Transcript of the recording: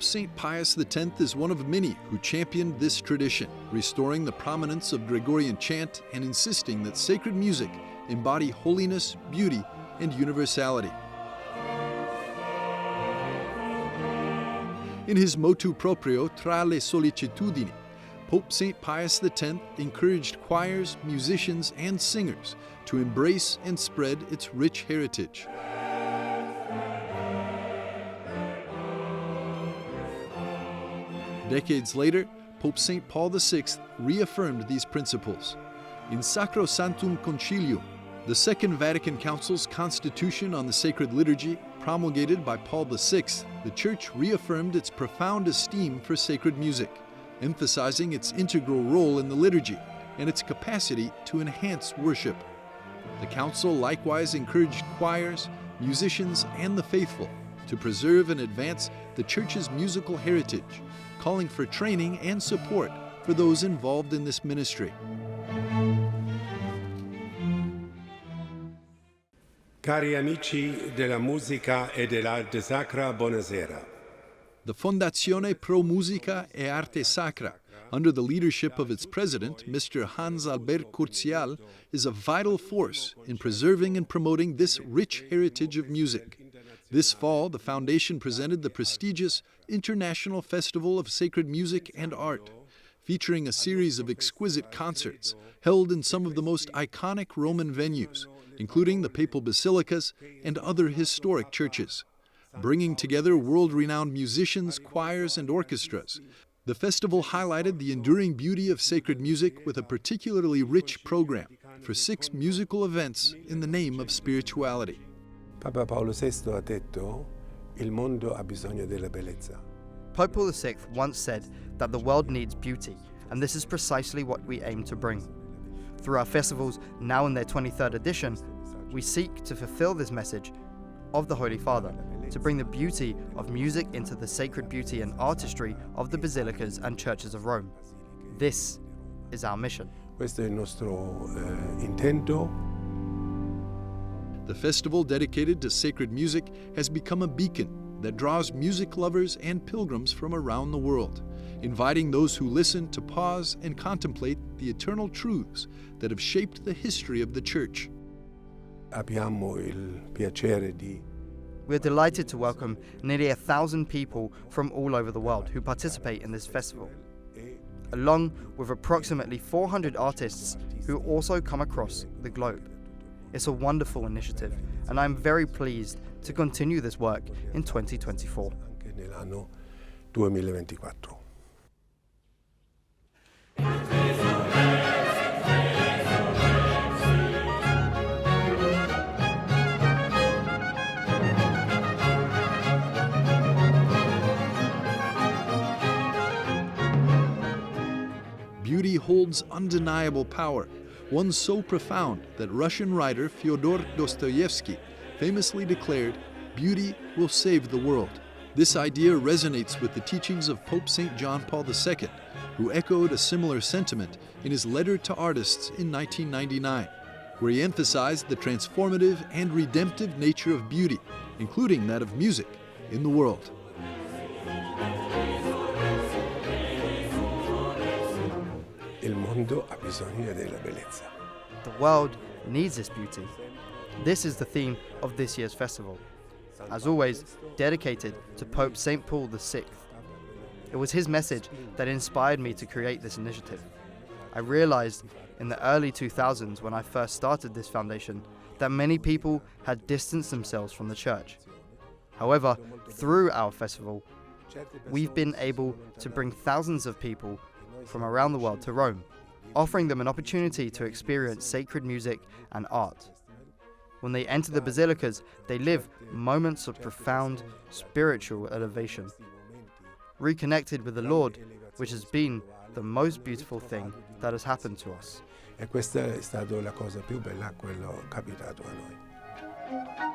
St. Pius X is one of many who championed this tradition, restoring the prominence of Gregorian chant and insisting that sacred music embody holiness, beauty, and universality. In his motu proprio Tra le sollecitudini, Pope St. Pius X encouraged choirs, musicians, and singers to embrace and spread its rich heritage. Decades later, Pope St. Paul VI reaffirmed these principles. In Sacrosanctum Concilium, the Second Vatican Council's Constitution on the Sacred Liturgy, promulgated by Paul VI, the Church reaffirmed its profound esteem for sacred music, emphasizing its integral role in the liturgy and its capacity to enhance worship. The Council likewise encouraged choirs, musicians, and the faithful to preserve and advance the Church's musical heritage, calling for training and support for those involved in this ministry. Cari amici della musica e dell'arte sacra, buonasera. The Fondazione Pro Musica e Arte Sacra, under the leadership of its president, Mr. Hans Albert Courtial, is a vital force in preserving and promoting this rich heritage of music. This fall, the Foundation presented the prestigious International Festival of Sacred Music and Art, featuring a series of exquisite concerts held in some of the most iconic Roman venues, including the Papal Basilicas and other historic churches. Bringing together world-renowned musicians, choirs, and orchestras, the festival highlighted the enduring beauty of sacred music with a particularly rich program for 6 musical events in the name of spirituality. Papa Paolo VI ha detto, il mondo ha bisogno della bellezza. Pope Paul VI once said that the world needs beauty, and this is precisely what we aim to bring. Through our festivals, now in their 23rd edition, we seek to fulfill this message of the Holy Father, to bring the beauty of music into the sacred beauty and artistry of the basilicas and churches of Rome. This is our mission. Questo è il nostro intento. The festival dedicated to sacred music has become a beacon that draws music lovers and pilgrims from around the world, inviting those who listen to pause and contemplate the eternal truths that have shaped the history of the Church. Abbiamo il piacere di We are delighted to welcome nearly 1,000 people from all over the world who participate in this festival, along with approximately 400 artists who also come across the globe. It's a wonderful initiative, and I'm very pleased to continue this work in 2024. anche nell'anno 2024. Beauty holds undeniable power, one so profound that Russian writer Fyodor Dostoevsky famously declared, "Beauty will save the world." This idea resonates with the teachings of Pope St. John Paul II, who echoed a similar sentiment in his letter to artists in 1999, where he emphasized the transformative and redemptive nature of beauty, including that of music, in the world. Il mondo ha bisogno della bellezza. The world needs this beauty. This is the theme of this year's festival, as always dedicated to Pope St. Paul VI. It was his message that inspired me to create this initiative. I realized in the early 2000s when I first started this foundation that many people had distanced themselves from the church. However, through our festival, we've been able to bring thousands of people from around the world to Rome, offering them an opportunity to experience sacred music and art. When they enter the basilicas, they live moments of profound spiritual elevation, reconnected with the Lord, which has been the most beautiful thing that has happened to us. E questa è stata la cosa più bella, quello capitato a noi.